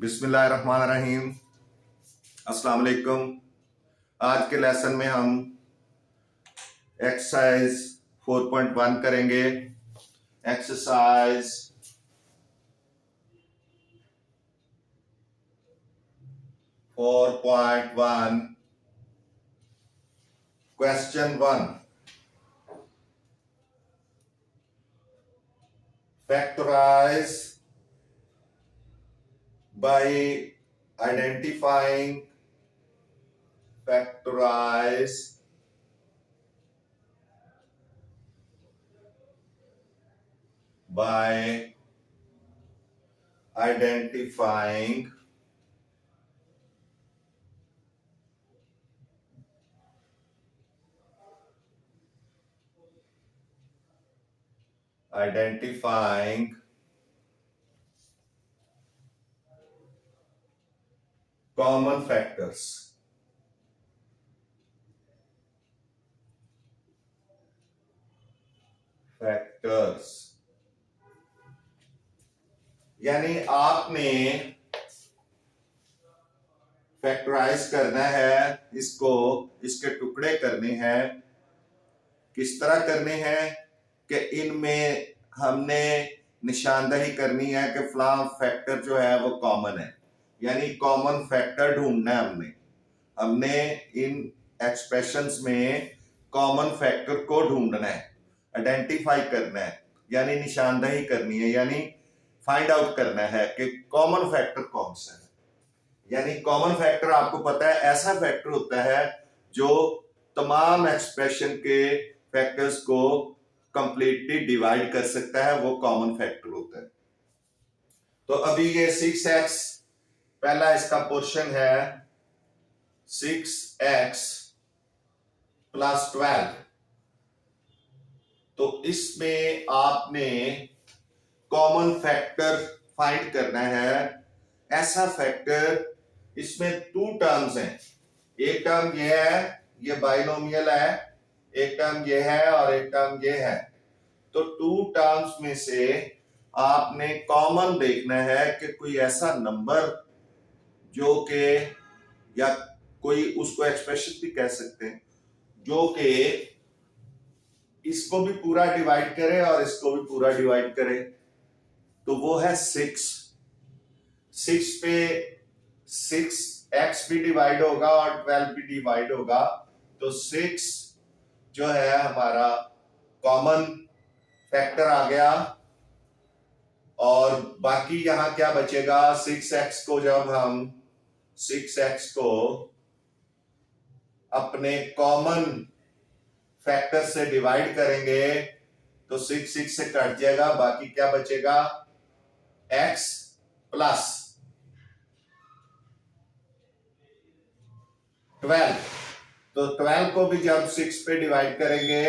बिस्मिल्लाहिर्रहमानिर्रहीम। अस्सलाम वालेकुम। आज के लेसन में हम एक्सरसाइज 4.1 करेंगे। Exercise 4.1 question 1, factorise by identifying factorize by identifying common factors। यानी आपने फैक्टराइज करना है, इसको इसके टुकड़े करने हैं। किस तरह करने हैं कि इनमें हमने निशानदही करनी है कि फलां फैक्टर जो है वो कॉमन है, यानी कॉमन फैक्टर ढूंढना है। हमने इन एक्सप्रेशंस में कॉमन फैक्टर को ढूंढना है, आइडेंटिफाई करना है, यानी निशानदही करनी है, यानी फाइंड आउट करना है कि कॉमन फैक्टर कौन सा है। यानी कॉमन फैक्टर आपको पता है ऐसा फैक्टर होता है जो तमाम एक्सप्रेशन के फैक्टर्स को कंप्लीटली डिवाइड कर सकता है, वो कॉमन फैक्टर होता है। तो अभी ये 6x पहला इसका पोर्शन है, 6x + 12। तो इसमें आपने कॉमन फैक्टर फाइंड करना है। ऐसा फैक्टर, इसमें 2 टर्म्स हैं। एक टर्म ये है, ये बाइनोमियल है, एक टर्म ये है और एक टर्म ये है। तो 2 टर्म्स में से आपने कॉमन देखना है कि कोई ऐसा नंबर जो कि, या कोई उसको एक्सप्रेशन भी कह सकते हैं, जो कि इसको भी पूरा डिवाइड करे और इसको भी पूरा डिवाइड करे। तो वो है 6। 6 पे 6x भी डिवाइड होगा और 12 भी डिवाइड होगा। तो 6 जो है हमारा कॉमन फैक्टर आ गया। और बाकी यहां क्या बचेगा, 6x को जब हम 6x को अपने कॉमन फैक्टर से डिवाइड करेंगे तो 6 से कट जाएगा, बाकी क्या बचेगा, x प्लस 12। तो 12 को भी जब 6 पे डिवाइड करेंगे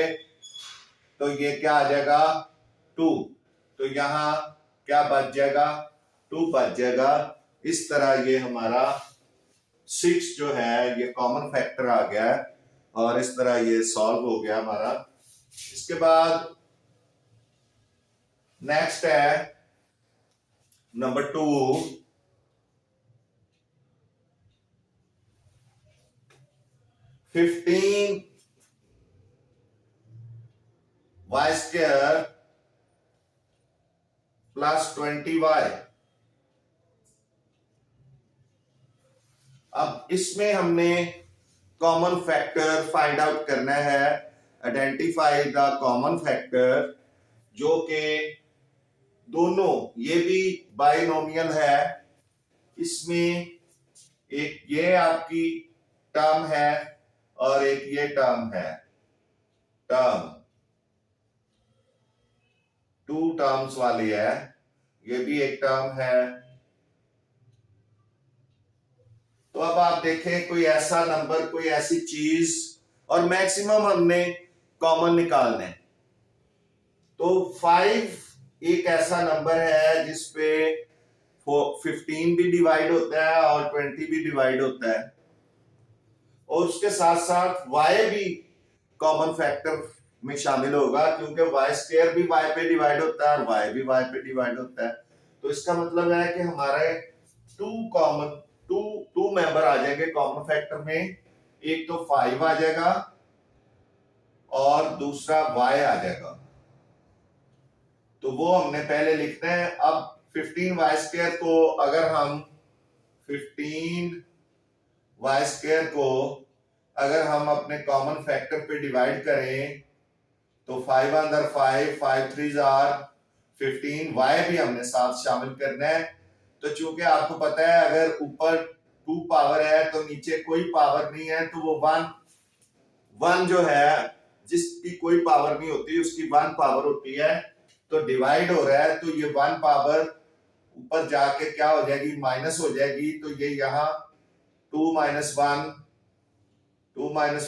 तो ये क्या आ जाएगा, 2। तो यहां क्या बच जाएगा, 2 बच जाएगा। इस तरह ये हमारा 6 जो है ये कॉमन फैक्टर आ गया है और इस तरह ये सॉल्व हो गया हमारा। इसके बाद नेक्स्ट है नंबर 2, 15y² + 20y। अब इसमें हमने कॉमन फैक्टर फाइंड आउट करना है, आइडेंटिफाई द कॉमन फैक्टर, जो कि दोनों, ये भी बाइनोमियल है, इसमें एक ये आपकी टर्म है और एक ये टर्म है, टर्म 2 टर्म्स वाली है, ये भी एक टर्म है। तो अब आप देखें कोई ऐसा नंबर, कोई ऐसी चीज, और मैक्सिमम हमने कॉमन निकालने। तो 5 एक ऐसा नंबर है जिसपे 15 भी डिवाइड होता है और 20 भी डिवाइड होता है, और उसके साथ साथ y भी कॉमन फैक्टर में शामिल होगा, क्योंकि y² भी y पे डिवाइड होता है और y भी y पे डिवाइड होता है। तो इसका मतलब है कि हमारे टू मेंबर आ जाएंगे कॉमन फैक्टर में। एक तो 5 आ जाएगा और दूसरा y आ जाएगा, तो वो हमने पहले लिखना है। अब 15y² को अगर हम 15y² को अगर हम अपने कॉमन फैक्टर पे डिवाइड करें तो 5 अंदर 5, 5 3 आर 15, y भी हमने साथ शामिल करना है। तो चूंकि आपको पता है अगर ऊपर 2 पावर है तो नीचे कोई पावर नहीं है, तो वो 1 जो है जिसकी कोई पावर नहीं होती उसकी 1 पावर होती है, तो डिवाइड हो रहा है तो ये 1 पावर ऊपर जाके क्या हो जाएगी, माइनस हो जाएगी। तो ये यहाँ 2 माइनस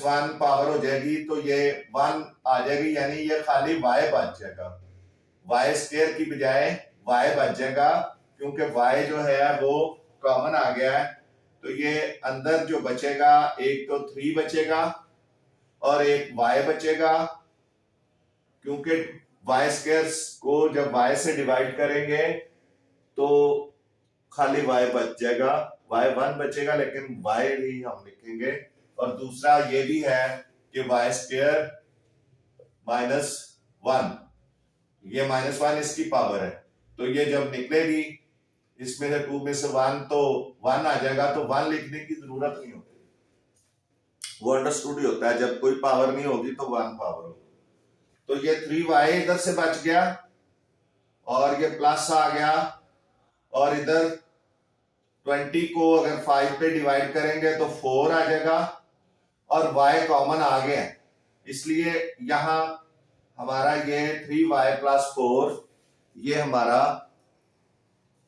1 पावर हो जाएगी, तो ये 1 आ जाएगी, यानी ये खाली y बच जाएगा, y² की बजाय y बच जाएगा, क्योंकि y जो है वो कॉमन आ गया है। तो ये अंदर जो बचेगा, एक तो 3 बचेगा और एक y बचेगा, क्योंकि y² को जब y से डिवाइड करेंगे तो खाली y बच जाएगा, y1 बचेगा, लेकिन y ही हम लिखेंगे। और दूसरा ये भी है कि y² -1, ये -1 इसकी पावर है, तो ये जब निकलेगी इसमें से 2 में से 1 तो 1 आ जाएगा, तो 1 लिखने की जरूरत नहीं होती, वो अंडरस्टूड ही होता है, जब कोई पावर नहीं होगी तो 1 पावर होगी। तो ये 3y इधर से बच गया और ये प्लस आ गया, और इधर 20 को अगर 5 पे डिवाइड करेंगे तो 4 आ जाएगा, और y कॉमन आ गया, इसलिए यहां हमारा ये 3y + 4 ये हमारा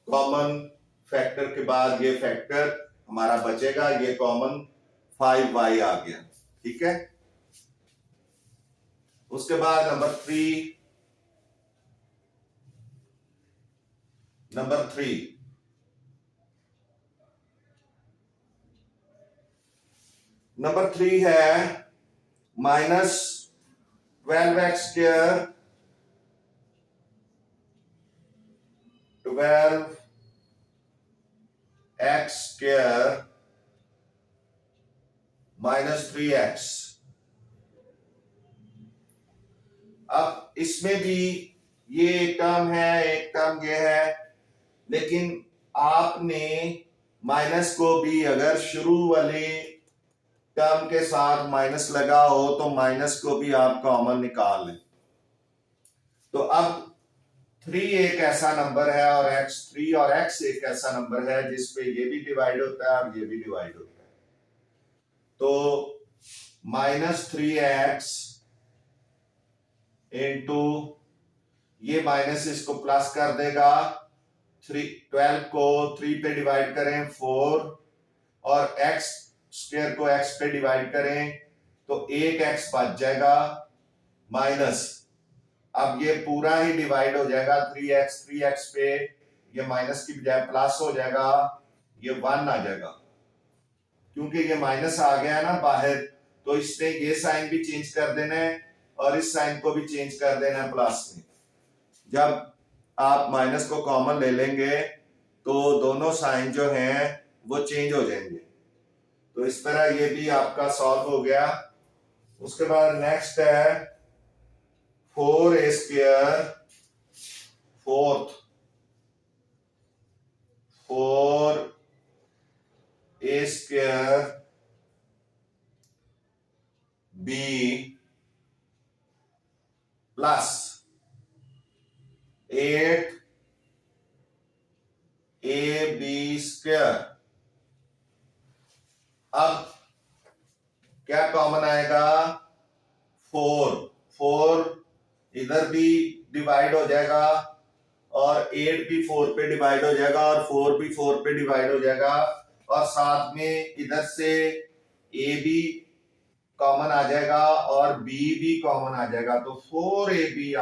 कॉमन फैक्टर के बाद ये फैक्टर हमारा बचेगा, ये कॉमन 5y आ गया। ठीक है, उसके बाद नंबर 3 नंबर 3 है -12x² -3x। अब इसमें भी ये एक टर्म है, एक टर्म ये है, लेकिन आपने माइनस को भी अगर शुरू वाले टर्म के साथ माइनस लगा हो तो माइनस को भी आप कॉमन निकाल लें। तो अब 3 एक ऐसा नंबर है और x3 और x एक ऐसा नंबर है जिसपे ये भी डिवाइड होता है और ये भी डिवाइड होता है। तो -3x इंटू ये माइनस इसको प्लस कर देगा, 12 को 3 पे डिवाइड करें 4, और x² को x पे डिवाइड करें तो 1x बच जाएगा माइनस। अब ये पूरा ही डिवाइड हो जाएगा 3x पे, ये माइनस की बजाय प्लस हो जाएगा, ये 1 आ जाएगा, क्योंकि ये माइनस आ गया ना बाहर, तो इसने ये साइन भी चेंज कर देना है और इस साइन को भी चेंज कर देना है प्लस में। जब आप माइनस को कॉमन ले लेंगे तो दोनों साइन जो हैं वो चेंज हो जाएंगे। तो इस तरह ये भी आपका सॉल्व हो गया। उसके बाद नेक्स्ट है 4a² 4a² b plus 8ab²। अब क्या कॉमन आएगा, 4 इधर भी डिवाइड हो जाएगा और 8 भी 4 पे डिवाइड हो जाएगा और 4 भी 4 पे डिवाइड हो जाएगा, और साथ में इधर से a भी कॉमन आ जाएगा और b भी कॉमन आ जाएगा। तो 4ab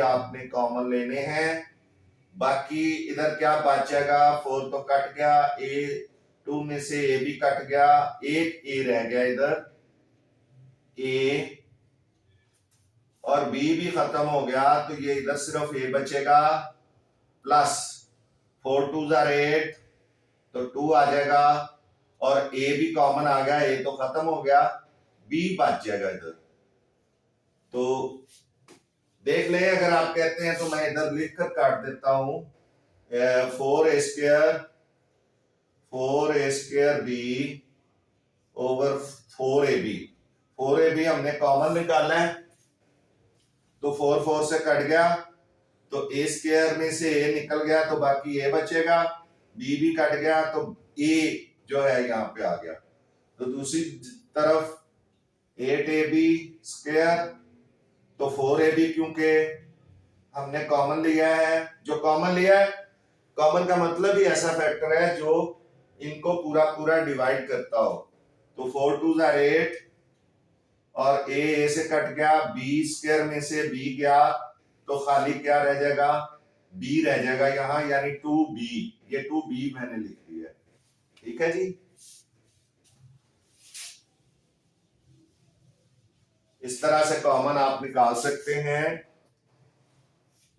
आपने कॉमन लेने हैं। बाकी इधर क्या बच जाएगा, 4 तो कट गया, a2 में से a भी कट गया, एक a रह गया इधर, a और b भी खत्म हो गया, तो ये इधर सिर्फ a बचेगा प्लस 4 2 जार 8, तो 2 आ जाएगा और ए भी कॉमन आ गया, ए तो खत्म हो गया, बी बच जाएगा इधर। तो देख लें, अगर आप कहते हैं तो मैं इधर लिख कर काट देता हूं, 4a B over 4ab। 4ab हमने कॉमन निकालना है, तो 4 4 से कट गया, तो ए स्क्वायर में से ए निकल गया तो बाकी ए बचेगा, बी भी कट गया तो ए जो है यहाँ पे आ गया। तो दूसरी तरफ 8ab स्क्वायर, तो 4ab क्योंकि हमने कॉमन लिया है, जो कॉमन लिया है, कॉमन का मतलब ही ऐसा फैक्टर है जो इनको पूरा पूरा डिवाइड करता हो। तो 4 2 जार 8 और ए से कट गया, बी स्क्वायर में से बी गया तो खाली क्या रह जाएगा, बी रह जाएगा यहां, यानी 2b, ये 2b मैंने लिख दिया है। ठीक है जी, इस तरह से कॉमन आप निकाल सकते हैं।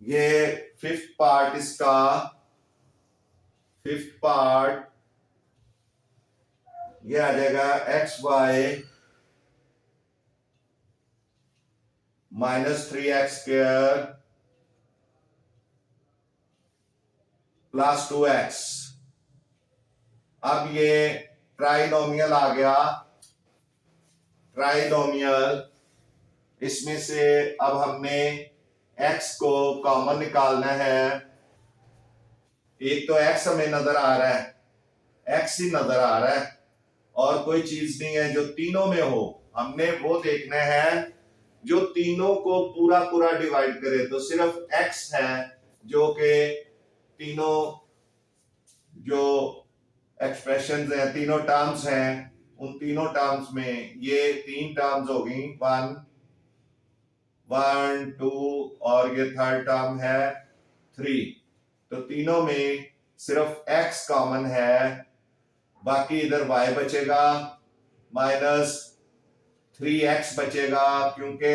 ये फिफ्थ पार्ट, इसका फिफ्थ पार्ट ये आ जाएगा xy -3x² + 2x। अब ये ट्राइनोमियल आ गया, ट्राइनोमियल, इसमें से अब हमने x को कॉमन निकालना है। एक तो x हमें नजर आ रहा है, x ही नजर आ रहा है और कोई चीज नहीं है जो तीनों में हो, हमने वो देखना है जो तीनों को पूरा पूरा डिवाइड करे। तो सिर्फ x है जो कि तीनों जो एक्सप्रेशंस हैं, तीनों टर्म्स हैं, उन तीनों टर्म्स में ये 3 टर्म्स हो गई, 1 1 2 और ये थर्ड टर्म है 3। तो तीनों में सिर्फ x कॉमन है, बाकी इधर y बचेगा, -3x बचेगा क्योंकि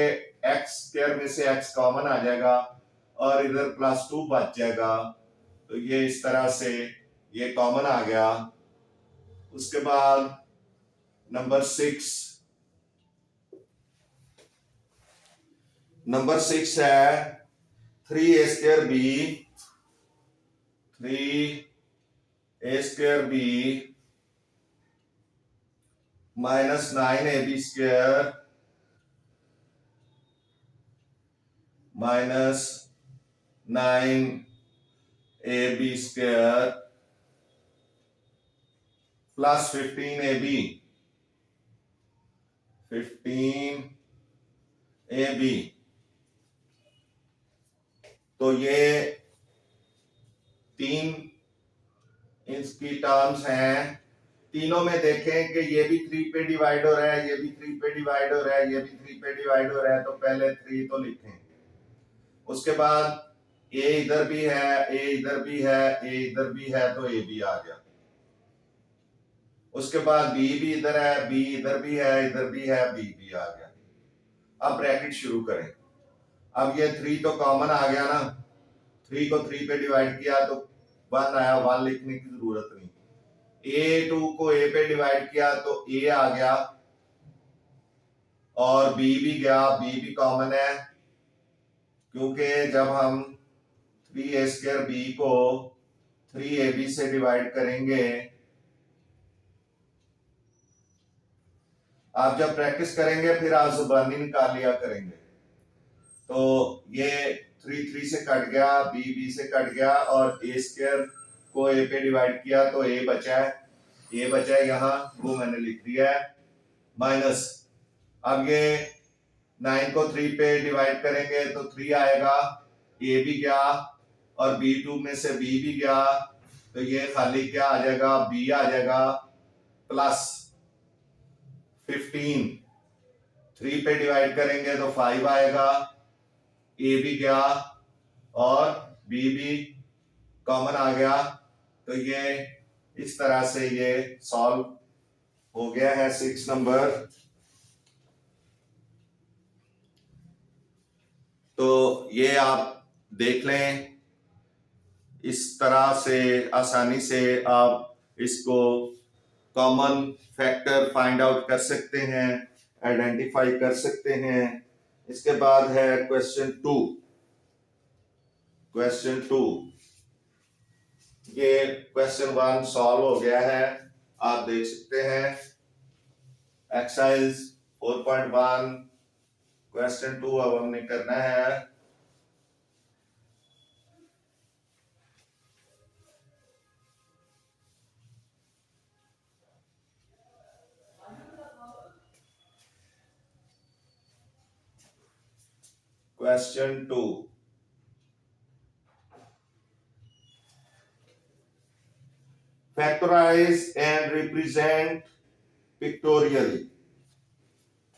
x स्क्वायर में से x कॉमन आ जाएगा और इधर +2 बच जाएगा। तो ये इस तरह से ये कॉमन आ गया। उसके बाद नंबर 6 है 3a² b, 3a² b -9ab² -9ab² plus 15ab, 15ab। तो ये 3 इसकी टर्म्स हैं। तीनों में देखें कि ये भी 3 पे डिवाइड हो रहा है, ये भी 3 पे डिवाइड हो रहा है, ये भी 3 पे डिवाइड हो रहा है, तो पहले 3 तो लिखें। उसके बाद ए इधर भी है, ए इधर भी है, ए इधर भी है, तो ए भी आ गया। उसके बाद बी भी इधर है, बी इधर भी है, इधर भी है, बी भी आ गया। अब ब्रैकेट शुरू करें। अब ये 3 तो कॉमन आ गया ना, 3 को 3 पे डिवाइड किया तो 1 आया, 1 लिखने की जरूरत नहीं। A2 को A पे डिवाइड किया तो A आ गया और B भी गया, B भी कॉमन है क्योंकि जब हम 3a² B को 3ab से डिवाइड करेंगे, आप जब प्रैक्टिस करेंगे फिर आप जुबानी निकाल लिया करेंगे। तो ये 3 3 से कट गया, b से कट गया और a² को a पे डिवाइड किया तो a बचा है यहाँ, वो मैंने लिख दिया है, माइनस। अब ये 9 को 3 पे डिवाइड करेंगे तो 3 आएगा, a भी गया और b2 में से b भी गया, तो ये खाली क्या आ जाएगा, b आ जाएगा, प्लस 15 3 पे डिवाइड करेंगे तो 5 आएगा, a भी गया और b भी कॉमन आ गया। तो ये इस तरह से ये सॉल्व हो गया है 6 नंबर। तो ये आप देख लें, इस तरह से आसानी से आप इसको कॉमन फैक्टर फाइंड आउट कर सकते हैं, आइडेंटिफाई कर सकते हैं। इसके बाद है क्वेश्चन 2। क्वेश्चन 2, ये क्वेश्चन 1 सॉल्व हो गया है, आप देख सकते हैं। एक्सरसाइज 4.1 क्वेश्चन 2 अब हमने करना है। Question 2, factorize and represent pictorially.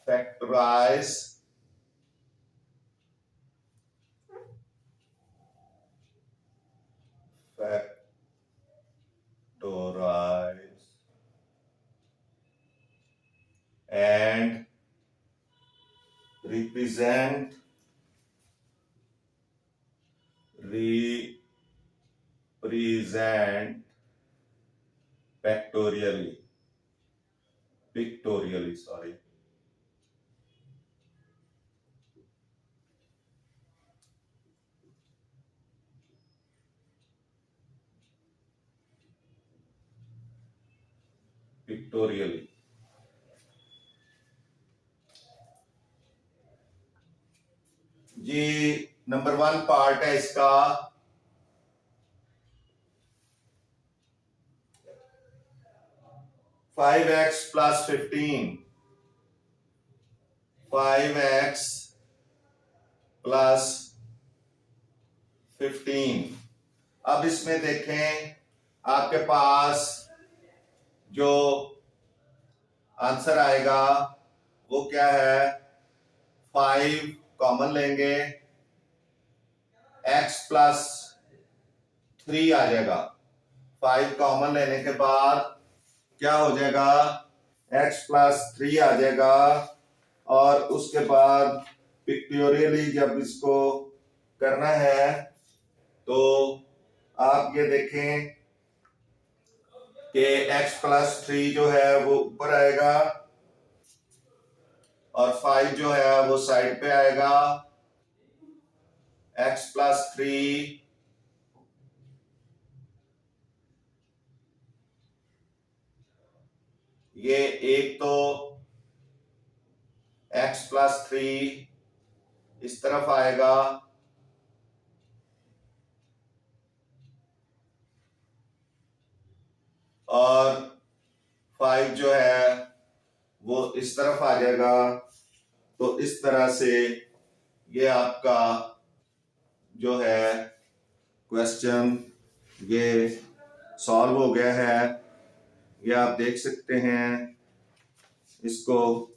Factorize and represent pictorially, sorry. Pictorially. Ji number 1 part है इसका, 5x plus 15, 5x plus 15। अब इसमें देखें आपके पास जो आंसर आएगा वो क्या है, 5 कॉमन लेंगे, x प्लस 3 आ जाएगा। 5 कॉमन लेने के बाद क्या हो जाएगा, x प्लस 3 आ जाएगा। और उसके बाद पिक्टोरियली जब इसको करना है तो आप ये देखें कि x प्लस 3 जो है वो ऊपर आएगा और 5 जो है वो साइड पे आएगा। x प्लस 3 ये एक तो x प्लस 3 इस तरफ आएगा और 5 जो है वो इस तरफ आ जाएगा। तो इस तरह से ये आपका जो है क्वेश्चन ये सॉल्व हो गया है। ये आप देख सकते हैं इसको।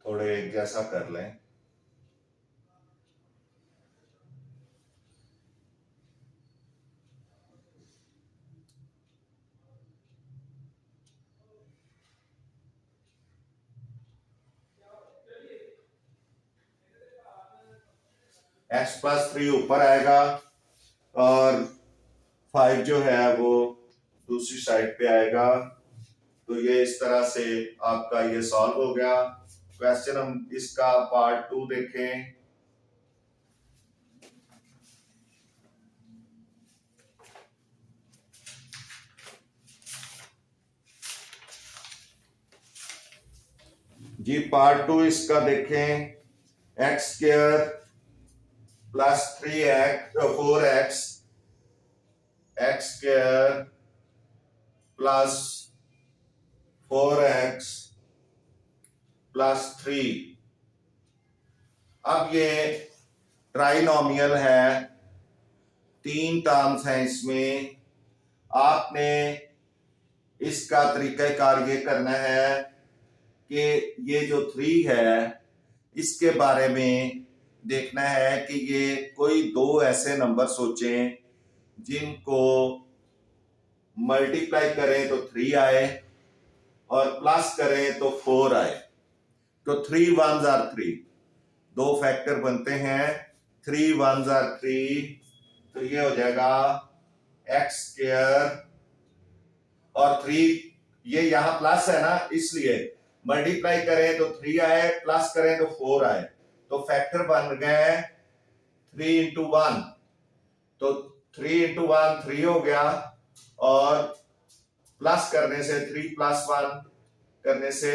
थोड़े एक जैसा कर लें। x प्लस 3 ऊपर आएगा और 5 जो है वो दूसरी साइड पे आएगा। तो ये इस तरह से आपका ये सॉल्व हो गया क्वेश्चन। हम इसका पार्ट 2 देखें। जी पार्ट 2 इसका देखें। X square plus 4x, x square plus 4x plus 3। अब ये ट्राइनोमियल है, 3 टर्म्स हैं इसमें। आपने इसका तरीकाकार ये करना है कि ये जो 3 है इसके बारे में देखना है कि ये कोई दो ऐसे नंबर सोचें जिनको मल्टीप्लाई करें तो 3 आए और प्लस करें तो 4 आए। तो 3 1s आर 3, दो फैक्टर बनते हैं। 3 1s आर 3, तो ये हो जाएगा एक्स स्क्वायर और 3, ये यहां प्लस है ना, इसलिए मल्टीप्लाई करें तो 3 आए, प्लस करें तो 4 आए, तो फैक्टर बन गए 3 इंटू 1। तो 3 इंटू 1 3 हो गया, और प्लस करने से 3 प्लस 1 करने से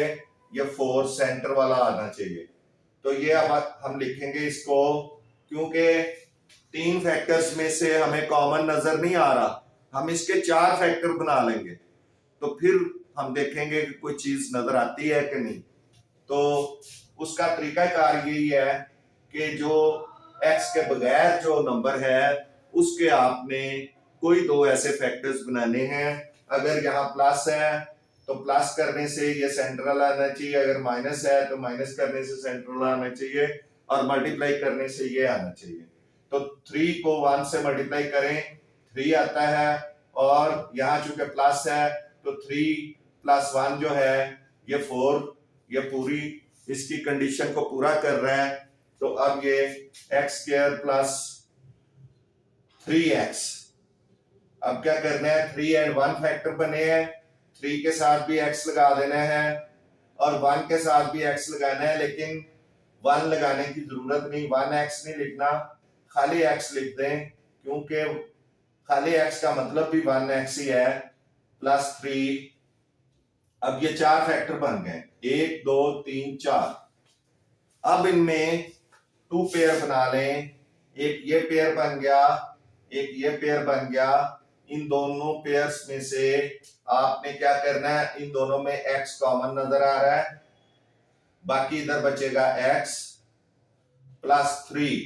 ये 4 सेंटर वाला आना चाहिए। तो ये अब हम लिखेंगे इसको, क्योंकि 3 फैक्टर्स में से हमें कॉमन नजर नहीं आ रहा, हम इसके 4 फैक्टर बना लेंगे, तो फिर हम देखेंगे कि कोई चीज नजर आती है कि नहीं। तो उसका तरीकाकार यही है कि जो x के बगैर जो नंबर है उसके आपने कोई दो ऐसे फैक्टर्स बनाने हैं। अगर यहाँ प्लस है तो प्लस करने से ये सेंट्रल आना चाहिए, अगर माइनस है तो माइनस करने से सेंट्रल आना चाहिए, और मल्टीप्लाई करने से ये आना चाहिए। तो 3 को 1 से मल्टीप्लाई करें 3 आता है, और यहाँ चूंकि प्लस है तो 3 प्लस 1 जो है ये 4, ये पूरी इसकी कंडीशन को पूरा कर रहा है। तो अब ये एक्स स्क्वायर प्लस 3x, अब क्या करना है, 3 एंड 1 फैक्टर बने हैं, 3 के साथ भी x लगा देना है और 1 के साथ भी x लगाना है, लेकिन 1 लगाने की जरूरत नहीं, 1x नहीं लिखना, खाली x लिख दें, क्योंकि खाली x का मतलब भी 1x ही है, प्लस 3। अब ये 4 फैक्टर बन गए, 1 2 3 4। अब इनमें 2 पेयर बना लें, एक ये पेयर बन गया, एक ये पेयर बन गया। इन दोनों पेयर्स में से आपने क्या करना है, इन दोनों में x कॉमन नजर आ रहा है, बाकी इधर बचेगा x प्लस 3,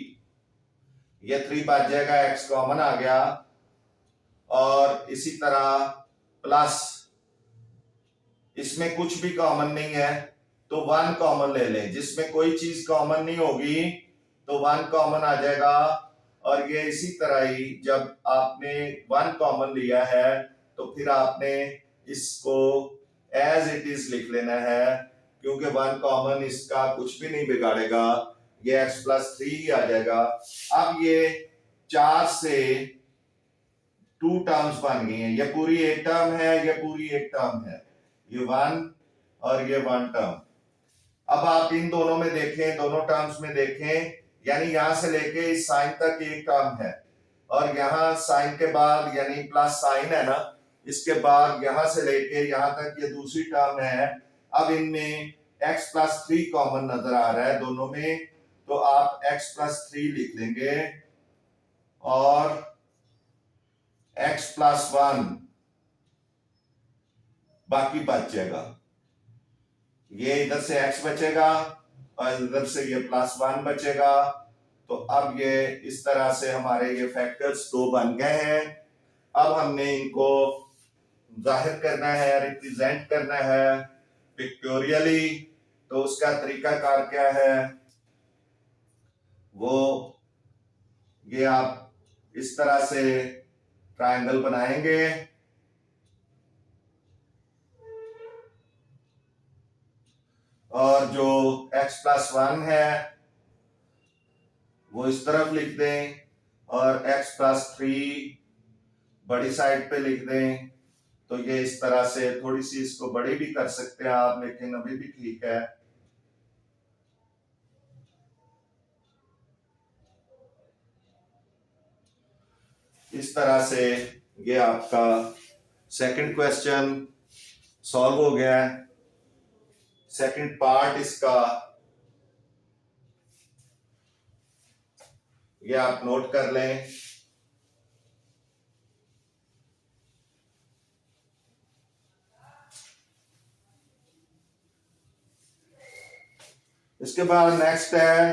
ये 3 बच जाएगा, x कॉमन आ गया, और इसी तरह प्लस इसमें कुछ भी कॉमन नहीं है तो 1 कॉमन ले लें, जिसमें कोई चीज कॉमन नहीं होगी तो 1 कॉमन आ जाएगा। और ये इसी तरह ही जब आपने 1 कॉमन लिया है तो फिर आपने इसको एज इट इज लिख लेना है, क्योंकि 1 कॉमन इसका कुछ भी नहीं बिगाड़ेगा, ये x प्लस 3 ही आ जाएगा। अब ये 4 से 2 टर्म्स बन गई हैं, ये पूरी एक टर्म है, ये पूरी एक टर्म है, ये 1 और ये 1 टर्म। अब आप इन दोनों में देखें, दोनों टर्म्स में देखें, यानी यहां से लेके इस साइन तक एक टर्म है, और यहां साइन के बाद यानी प्लस साइन है ना, इसके बाद यहां से लेके यहां तक ये दूसरी टर्म है। अब इनमें x प्लस 3 कॉमन नजर आ रहा है दोनों में, तो आप x प्लस 3 लिख देंगे, और x प्लस 1 बाकी बच जाएगा, ये इधर से x बचेगा और इधर से ये प्लस 1 बचेगा। तो अब ये इस तरह से हमारे ये फैक्टर्स 2 बन गए हैं। अब हमने इनको जाहिर करना है, रिप्रेजेंट करना है पिक्टोरियली, तो उसका तरीकाकार क्या है, वो ये आप इस तरह से ट्रायंगल बनाएंगे, और जो x प्लस 1 है वो इस तरफ लिख दें, और x प्लस 3 बड़ी साइड पे लिख दें। तो ये इस तरह से, थोड़ी सी इसको बड़ी भी कर सकते हैं आप, लेकिन अभी भी ठीक है। इस तरह से ये आपका सेकंड क्वेश्चन सॉल्व हो गया है। सेकंड पार्ट इसका ये आप नोट कर लें। इसके बाद नेक्स्ट है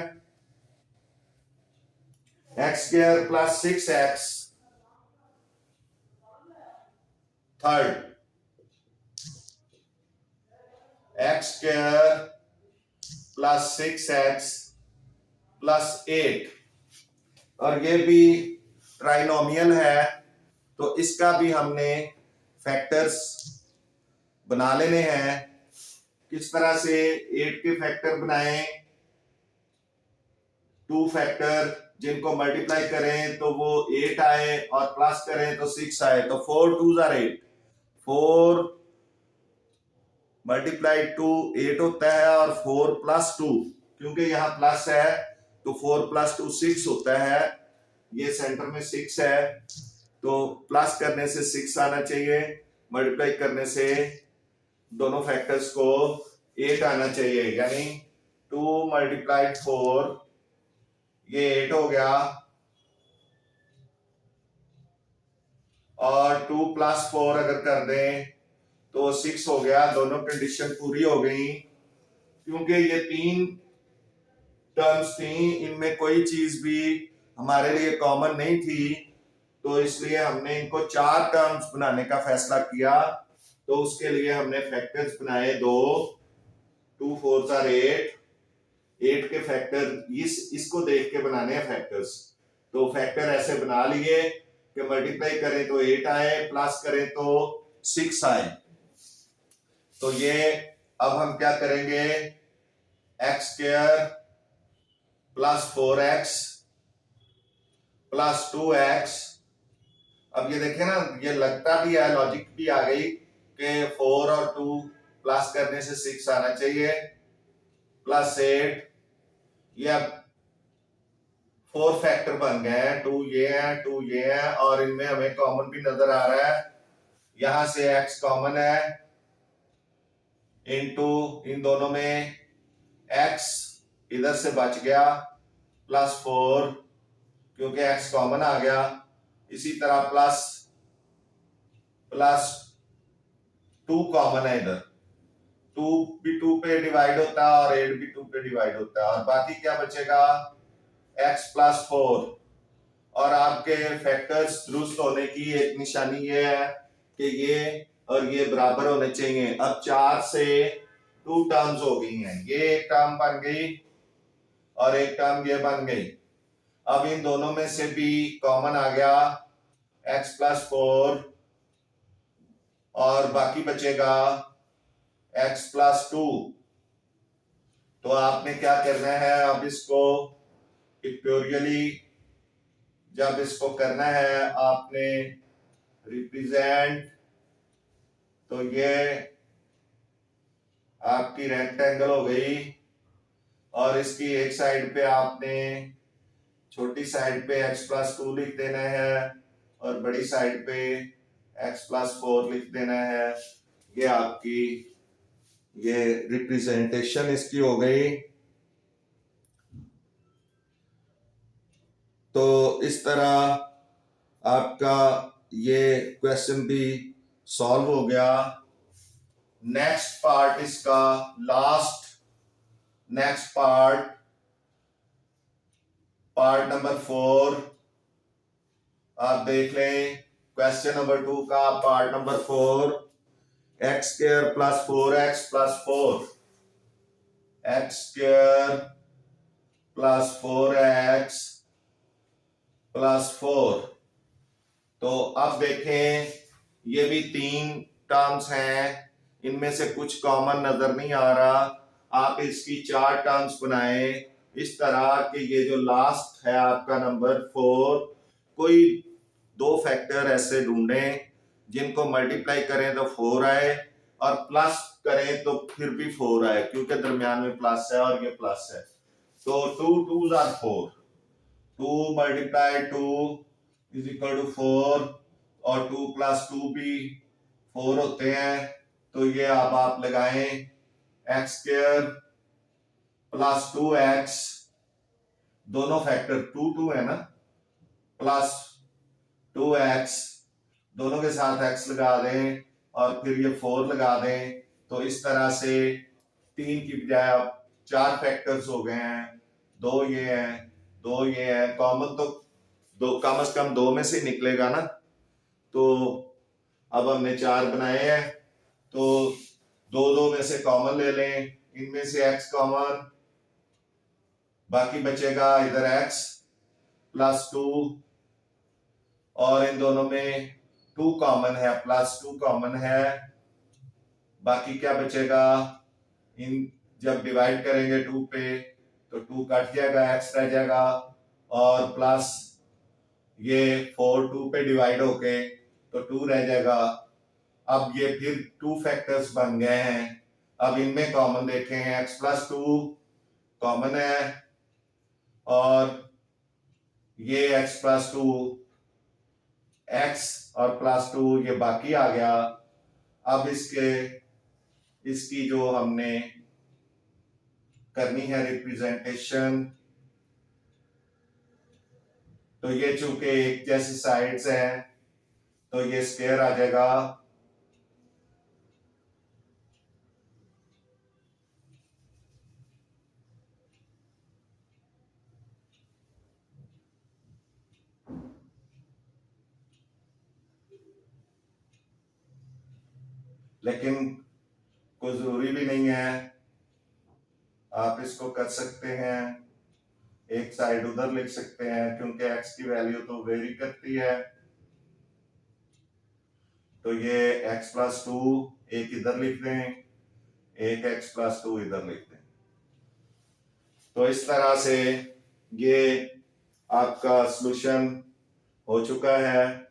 x square plus 6x, third x square plus 6x +8, और ये भी ट्राइनोमियल है, तो इसका भी हमने फैक्टर्स बना लेने हैं। किस तरह से 8 के फैक्टर बनाएं? 2 फैक्टर जिनको मल्टीप्लाई करें तो वो 8 आए और प्लस करें तो 6 आए, तो 4 2s are 8, 4 मल्टीप्लाई 2 8 होता है, और 4 + 2 क्योंकि यहाँ प्लस है तो 4 + 2 6 होता है। ये सेंटर में 6 है, तो प्लस करने से 6 आना चाहिए, मल्टीप्लाई करने से दोनों फैक्टर्स को 8 आना चाहिए, यानी 2 × 4 ये 8 हो गया, और 2 + 4 अगर कर दें तो 6 हो गया। दोनों कंडीशन पूरी हो गई, क्योंकि ये 3 टर्म्स थी, इनमें कोई चीज भी हमारे लिए कॉमन नहीं थी, तो इसलिए हमने इनको 4 टर्म्स बनाने का फैसला किया। तो उसके लिए हमने फैक्टर्स बनाए 2, 2 4s are 8, 8 के फैक्टर इसको देख के बनाने हैं फैक्टर्स। तो फैक्टर ऐसे बना लिए कि मल्टीप्लाई करें तो 8 आए, प्लस करें तो 6 आए। तो ये अब हम क्या करेंगे, x² + 4x + 2x। अब ये देखें ना, ये लगता भी है, लॉजिक भी आ गई कि 4 और 2 प्लस करने से 6 आना चाहिए, +8। ये अब 4 फैक्टर बन गए हैं, 2 ये है, 2 ये है, और इनमें हमें कॉमन भी नजर आ रहा है। यहां से x कॉमन है, इनटू इन दोनों में x इधर से बच गया, +4 क्योंकि x कॉमन आ गया। इसी तरह प्लस 2 कॉमन है, इधर 2 भी 2 पे डिवाइड होता है और 8 भी 2 पे डिवाइड होता है, और बाकी क्या बचेगा, x + 4। और आपके फैक्टर्स दुरुस्त होने की एक निशानी ये है कि ये और ये बराबर होने चाहिए। अब 4 से 2 टर्म्स हो गई हैं, ये एक टर्म बन गई और एक टर्म ये बन गई। अब इन दोनों में से भी कॉमन आ गया x + 4, और बाकी बचेगा x + 2। तो आपने क्या करना है, अब इसको पिक्टोरियली जब इसको करना है आपने रिप्रेजेंट, तो ये आपकी रेक्टेंगल हो गई, और इसकी एक साइड पे आपने छोटी साइड पे x + 2 लिख देना है और बड़ी साइड पे x + 4 लिख देना है। ये आपकी ये रिप्रेजेंटेशन इसकी हो गई। तो इस तरह आपका ये क्वेश्चन भी सॉल्व हो गया। नेक्स्ट पार्ट इसका नेक्स्ट पार्ट नंबर 4 आप देख लें। क्वेश्चन नंबर 2 का part number 4, x² + 4x + 4, x² + 4x + 4। तो अब देखें, ये भी 3 टर्म्स हैं, इनमें से कुछ कॉमन नजर नहीं आ रहा। आप इसकी 4 टर्म्स बनाएं इस तरह कि ये जो लास्ट है आपका नंबर 4, कोई 2 फैक्टर ऐसे ढूंढें जिनको मल्टीप्लाई करें तो 4 आए, और प्लस करें तो फिर भी 4 आए, क्योंकि दरमियान में प्लस है और ये प्लस है। तो 2 2s are 4, 2 × 2 = 4, और 2 + 2 भी 4 होते हैं। तो ये अब आप लगाएं x² + 2x, दोनों फैक्टर 2 2 है ना, + 2x, दोनों के साथ x लगा दें और फिर ये 4 लगा दें। तो इस तरह से 3 की बजाय अब 4 फैक्टर्स हो गए हैं। 2 ये हैं, 2 ये है, कॉमन तो दो कम से कम 2 में से निकलेगा ना। तो अब हमने 4 बनाए हैं, तो 2 2 में से कॉमन ले लें, इनमें से x कॉमन बाकी बचेगा इधर x प्लस 2 और इन दोनों में 2 कॉमन है, प्लस 2 कॉमन है। बाकी क्या बचेगा, इन जब डिवाइड करेंगे 2 पे तो 2 कट जाएगा, x रह जाएगा और प्लस ये 4 2 पे डिवाइड होके तो 2 रह जाएगा। अब ये फिर 2 फैक्टर्स बन गए हैं। अब इनमें कॉमन देखें, x प्लस 2 कॉमन है और ये x प्लस 2, x और प्लस 2 ये बाकी आ गया। अब इसकी जो हमने करनी है रिप्रेजेंटेशन, तो ये चूंकि एक जैसी साइड्स हैं तो ये स्क्वायर आ जाएगा। लेकिन कोई जरूरी भी नहीं है, आप इसको कर सकते हैं, एक साइड उधर लिख सकते हैं क्योंकि x की वैल्यू तो वेरी करती है। तो ये x प्लस 2 एक इधर लिख दें, एक x प्लस 2 इधर लिख दें। तो इस तरह से ये आपका सॉल्यूशन हो चुका है।